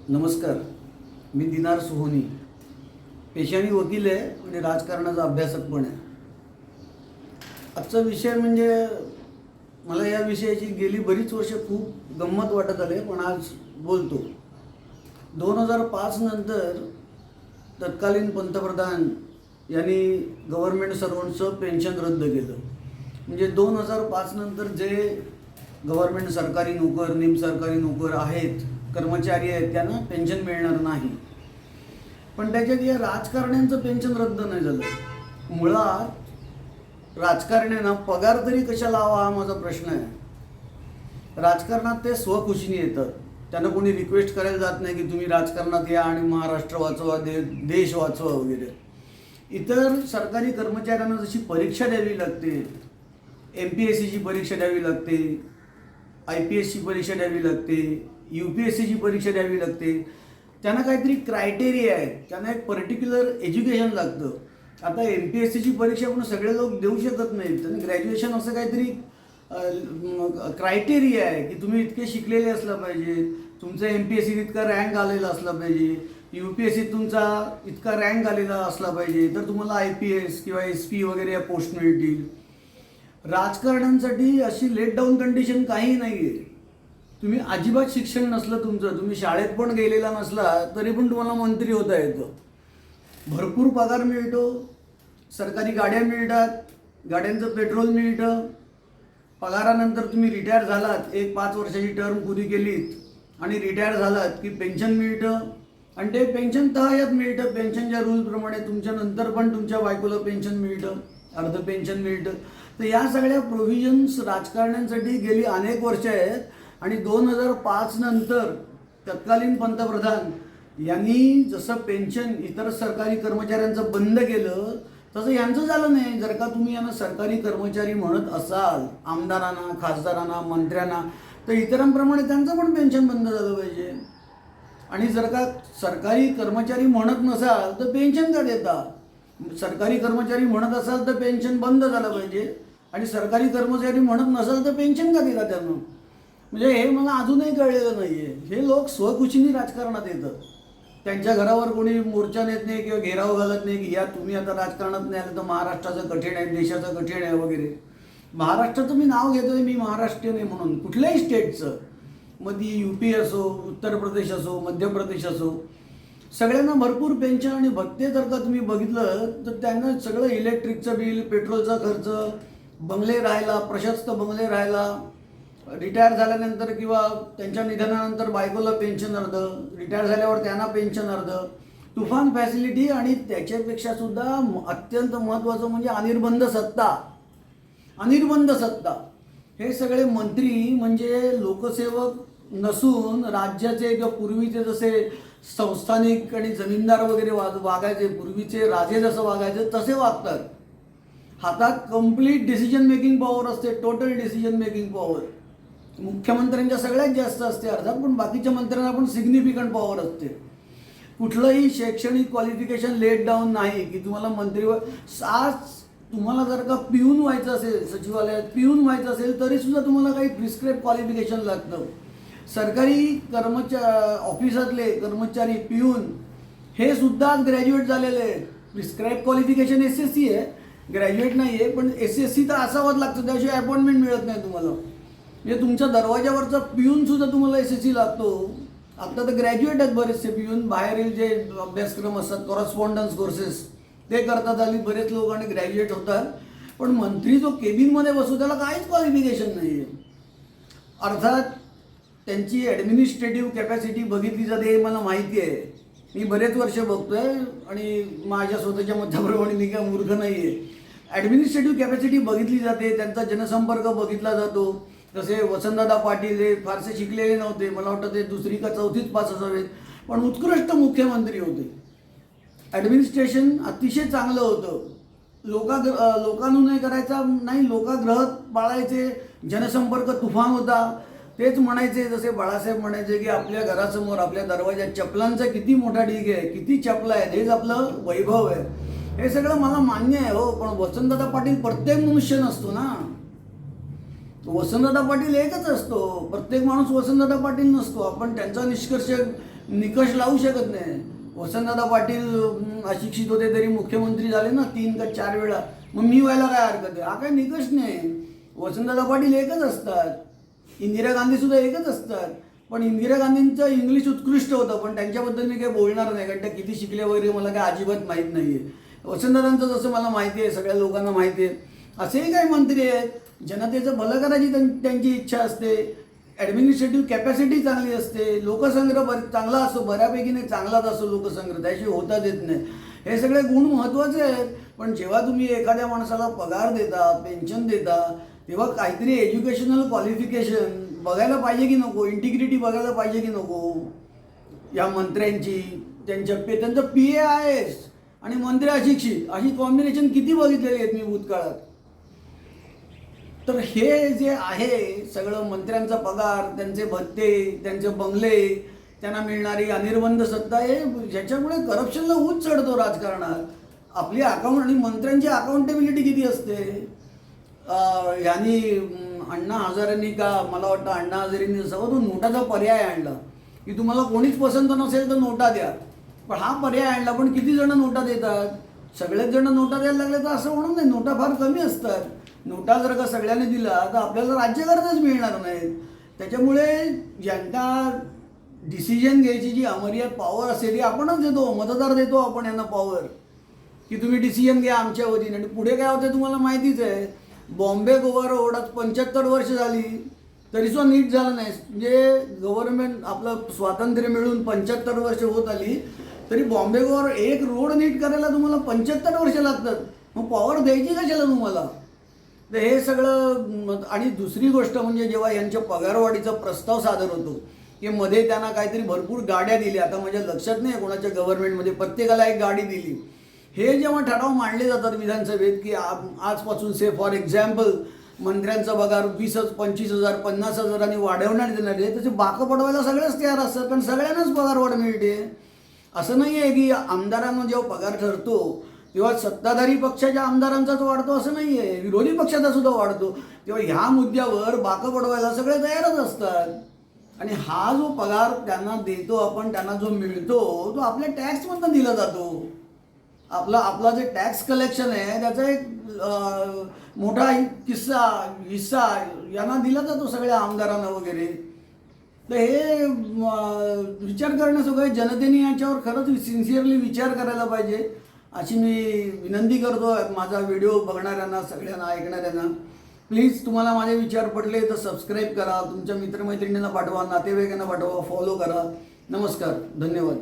नमस्कार. मी दिनार सोहोनी. पेशाने वकील आहे आणि राजकारणाचा अभ्यासक पण आहे. आजचा विषय म्हणजे मला या विषयाची गेली बरीच वर्ष खूप गंमत वाटत आली, पण आज बोलतो. 2005 नंतर तत्कालीन पंतप्रधान यांनी गव्हर्नमेंट सर्वंटचं पेन्शन रद्द केलं. म्हणजे 2005 नंतर जे गव्हर्नमेंट सरकारी नोकर, निमसरकारी नोकर आहेत, कर्मचारी आहेत, त्यांना पेन्शन मिळणार नाही. पण त्याच्यात या राजकारण्यांचं पेन्शन रद्द नाही झालं. मुळात राजकारण्यांना पगार तरी कशाला हवा हा माझा प्रश्न आहे. राजकारणात ते स्वखुशीने येतात. त्यांना कोणी रिक्वेस्ट करायला जात नाही की तुम्ही राजकारणात या आणि महाराष्ट्र वाचवा, देश वाचवा वगैरे. इतर सरकारी कर्मचाऱ्यांना जशी परीक्षा द्यावी लागते, MPSCची परीक्षा द्यावी लागते, IPSची परीक्षा द्यावी लागते, UPSCची परीक्षा द्यावी लागते, त्यांना काहीतरी क्रायटेरिया आहे, त्यांना एक पर्टिक्युलर एज्युकेशन लागतं. आता MPSCची परीक्षा पण सगळे लोक देऊ शकत नाहीत. त्यांनी ग्रॅज्युएशन असं काहीतरी क्रायटेरिया आहे की तुम्ही इतके शिकलेले असला पाहिजे, तुमचं MPSC इतका रँक आलेला असला पाहिजे, UPSC तुमचा इतका रँक आलेला असला पाहिजे, तर तुम्हाला IPS किंवा SP वगैरे या पोस्ट मिळतील. राजकारण्यांसाठी अशी लेट डाऊन कंडिशन काही नाही आहे. तुम्ही अजिबात शिक्षण नसलं तुमचं, तुम्ही शाळेत पण गेलेला नसला तरी पण तुम्हाला मंत्री होता येतं. भरपूर पगार मिळतो, सरकारी गाड्या मिळतात, गाड्यांचं पेट्रोल मिळतं. पगारानंतर तुम्ही रिटायर झालात, एक 5 वर्षाची टर्म पुरी केलीत आणि रिटायर झालात की पेन्शन मिळतं. आणि ते पेन्शन तहत मिळतं. पेन्शनच्या रूलप्रमाणे तुमच्या नंतर पण तुमच्या बायकोला पेन्शन मिळतं, अर्ध पेन्शन मिळतं. तर या सगळ्या प्रोव्हिजन्स राजकारण्यांसाठी गेली अनेक वर्ष आहेत. आणि 2005 नंतर तत्कालीन पंतप्रधान यांनी जसं पेन्शन इतर सरकारी कर्मचाऱ्यांचं बंद केलं तसं यांचं झालं नाही. जर का तुम्ही यांना सरकारी कर्मचारी म्हणत असाल, आमदारांना, खासदारांना, मंत्र्यांना, तर इतरांप्रमाणे त्यांचं पण पेन्शन बंद झालं पाहिजे. आणि जर का सरकारी कर्मचारी म्हणत नसाल तर पेन्शन का देता? सरकारी कर्मचारी म्हणत असाल तर पेन्शन बंद झालं पाहिजे, आणि सरकारी कर्मचारी म्हणत नसाल तर पेन्शन का देता त्यांना? म्हणजे हे मला अजूनही कळलेलं नाही आहे. हे लोक स्वखुशीने राजकारणात येतात. त्यांच्या घरावर कोणी मोर्चा नेत नाही किंवा घेराव घालत नाही की या तुम्ही आता राजकारणात नाही आलं तर महाराष्ट्राचं कठीण आहे, देशाचं कठीण आहे वगैरे. महाराष्ट्राचं मी नाव घेतोय, मी महाराष्ट्रीयन आहे म्हणून. कुठल्याही स्टेटचं, मग ती UP असो, उत्तर प्रदेश असो, मध्य प्रदेश असो, सगळ्यांना भरपूर पेन्शन आणि भत्ते. जर का तुम्ही बघितलं तर त्यांना सगळं इलेक्ट्रिकचं बिल, पेट्रोलचा खर्च, बंगले राहायला, प्रशस्त बंगले राहायला, रिटायर झाल्यानंतर किंवा त्यांच्या निधनानंतर बायकोला पेन्शन अर्ध, रिटायर झाल्यावर त्यांना पेन्शन अर्ध, तुफान फॅसिलिटी. आणि त्याच्यापेक्षा सुद्धा अत्यंत महत्त्वाचं म्हणजे अनिर्बंध सत्ता. अनिर्बंध सत्ता. हे सगळे मंत्री म्हणजे लोकसेवक नसून राज्याचे किंवा पूर्वीचे जसे संस्थानिक आणि जमीनदार वगैरे वागायचे, पूर्वीचे राजे जसं वागायचे तसे वागतात. हातात कंप्लीट डिसिजन मेकिंग पॉवर असते, टोटल डिसिजन मेकिंग पॉवर. मुख्यमंत्र्यांच्या सगळ्यात जास्त असते अर्थात, पण बाकीच्या मंत्र्यांना पण सिग्निफिकंट पॉवर असते. कुठलंही शैक्षणिक क्वालिफिकेशन लेट डाऊन नाही की तुम्हाला मंत्री. आज तुम्हाला जर का पिऊन व्हायचं असेल, सचिवालयात पिऊन व्हायचं असेल तरी सुद्धा तुम्हाला काही प्रिस्क्राईब क्वालिफिकेशन लागतं. सरकारी ऑफिसातले कर्मचारी, पिऊन, हे सुद्धा आज ग्रॅज्युएट झालेले आहेत. प्रिस्क्राईब क्वालिफिकेशन SSC आहे, ग्रॅज्युएट नाही आहे, पण SSC तर असावंच लागतं, त्याशिवाय अपॉइंटमेंट मिळत नाही तुम्हाला. म्हणजे तुमच्या दरवाजावरचा पिऊन सुद्धा तुम्हाला SSC लागतो. आता तर ग्रॅज्युएट आहेत बरेचसे पिऊन. बाहेरील जे अभ्यासक्रम असतात, कॉरस्पॉन्डन्स कोर्सेस, ते करतात आली बरेच लोक आणि ग्रॅज्युएट होतात. पण मंत्री जो केबिनमध्ये बसतो त्याला काहीच क्वालिफिकेशन नाही आहे. अर्थात त्यांची ॲडमिनिस्ट्रेटिव्ह कॅपॅसिटी बघितली जाते हे मला माहिती आहे. मी बरेच वर्ष बघतोय आणि माझ्या स्वतःच्या मताप्रमाणे मी काय मूर्ख नाही आहे. ॲडमिनिस्ट्रेटिव्ह कॅपॅसिटी बघितली जाते, त्यांचा जनसंपर्क बघितला जातो. जसे वसंतदादा पाटील हे फारसे शिकलेले नव्हते, मला वाटतं ते 2री का 4थीच पास असावेत, पण उत्कृष्ट मुख्यमंत्री होते. ॲडमिनिस्ट्रेशन अतिशय चांगलं होतं. लोकानुनय करायचा नाही, लोकाग्रह पाळायचे, जनसंपर्क तुफान होता. तेच म्हणायचे, जसे बाळासाहेब म्हणायचे की आपल्या घरासमोर, आपल्या दरवाज्यात चपलांचा किती मोठा ढीग आहे, किती चपला आहेत, हेच आपलं वैभव आहे. हे सगळं मला मान्य आहे हो, पण वसंतदादा पाटील प्रत्येक मनुष्य नसतो ना. वसंतदादा पाटील एकच असतो, प्रत्येक माणूस वसंतदादा पाटील नसतो. आपण त्यांचा निकष लावू शकत नाही. वसंतदादा पाटील अशिक्षित होते तरी मुख्यमंत्री झाले ना 3 का 4 वेळा, मग मी व्हायला काय हरकत आहे? हा काय निकष नाही. वसंतदादा पाटील एकच असतात, इंदिरा गांधी सुद्धा एकच असतात. पण इंदिरा गांधींचं इंग्लिश उत्कृष्ट होतं, पण त्यांच्याबद्दल मी काही बोलणार नाही, कारण त्या किती शिकल्या वगैरे मला काय अजिबात माहीत नाही आहे. वसंतदादांचं जसं मला माहिती आहे, सगळ्या लोकांना माहिती आहे. असेही काही मंत्री आहेत, जनतेचं भलं करायची त्यांची इच्छा असते, ॲडमिनिस्ट्रेटिव्ह कॅपॅसिटी चांगली असते, लोकसंग्रह चांगला असतो, बऱ्यापैकी नाही चांगलाच असतो लोकसंग्रह, त्याशिवाय होताच येत नाही. हे सगळे गुण महत्त्वाचे आहेत. पण जेव्हा तुम्ही एखाद्या माणसाला पगार देता, पेन्शन देता, तेव्हा काहीतरी एज्युकेशनल क्वालिफिकेशन बघायला पाहिजे की नको? इंटिग्रिटी बघायला पाहिजे की नको? या मंत्र्यांची त्यांचं PA-IAS आणि मंत्री अशिक्षित अशी कॉम्बिनेशन किती बघितलेली आहेत मी भूतकाळात. तर हे जे आहे सगळं मंत्र्यांचा पगार, त्यांचे भत्ते, त्यांचे बंगले, त्यांना मिळणारी अनिर्बंध सत्ता, हे ज्याच्यामुळे करप्शनला ऊच चढतो राजकारणात. आपली आणि मंत्र्यांची अकाउंटेबिलिटी किती असते. यांनी अण्णा हजारेंनी का मला वाटतं अण्णा हजारेंनी सगळं तो नोटाचा पर्याय आणला की तुम्हाला कोणीच पसंत नसेल तर नोटा द्या. पण हा पर्याय आणला, पण किती जण नोटा देतात? सगळेच जण नोटा द्यायला लागले तर असं म्हणून नाही, नोटा फार कमी असतात. नोटा जर का सगळ्यांनी दिला तर आपल्याला राज्यकर्ताच मिळणार नाहीत. त्याच्यामुळे ज्यांना डिसिजन घ्यायची जी अमर्याद पॉवर असते ती आपणच देतो, मतदार देतो आपण यांना पॉवर, की तुम्ही डिसिजन घ्या आमच्या वतीने. आणि पुढे काय होतं तुम्हाला माहितीच आहे. बॉम्बे गोवा रोड 75 वर्ष झाली तरीसुद्धा नीट झालं नाही. म्हणजे गव्हर्नमेंट आपलं स्वातंत्र्य मिळून 75 वर्ष होत आली तरी बॉम्बे गोवा एक रोड नीट करायला तुम्हाला 75 वर्ष लागतात. मग पॉवर द्यायची कशाला तुम्हाला? तर हे सगळं. आणि दुसरी गोष्ट म्हणजे जेव्हा यांच्या पगारवाढीचा प्रस्ताव सादर होतो की मध्ये त्यांना काहीतरी भरपूर गाड्या दिल्या, आता माझ्या लक्षात नाही कोणाच्या गव्हर्नमेंटमध्ये प्रत्येकाला एक गाडी दिली. हे जेव्हा ठराव मांडले जातात विधानसभेत की आजपासून फॉर एक्झाम्पल मंत्र्यांचा पगार 20,000, 25,000, 50,000 आणि वाढवण्यात येणार आहे, त्याचे बाकं पडवायला सगळेच तयार असतात, कारण सगळ्यांनाच पगारवाढ मिळते. असं नाही आहे की आमदारांना जेव्हा पगार ठरतो तेव्हा सत्ताधारी पक्षाच्या आमदारांचाच वाढतो असं नाही आहे, विरोधी पक्षाचा सुद्धा वाढतो. तेव्हा ह्या मुद्द्यावर बाकं पडवायला सगळे तयारच असतात. आणि हा जो पगार त्यांना देतो आपण, त्यांना जो मिळतो तो आपल्या टॅक्समधून दिला जातो. आपला जे टॅक्स कलेक्शन आहे त्याचा एक मोठा हिस्सा यांना दिला जातो सगळ्या आमदारांना वगैरे. तर हे विचार करण्यासोबत जनतेने याच्यावर खरंच सिन्सिअरली विचार करायला पाहिजे अशी मी विनंती करतो माझा व्हिडिओ बघणाऱ्यांना, सगळ्यांना ऐकणाऱ्यांना. प्लीज तुम्हाला माझे विचार पडले तर सबस्क्राईब करा, तुमच्या मित्रमैत्रिणींना पाठवा, नातेवाईकांना पाठवा, फॉलो करा. नमस्कार, धन्यवाद.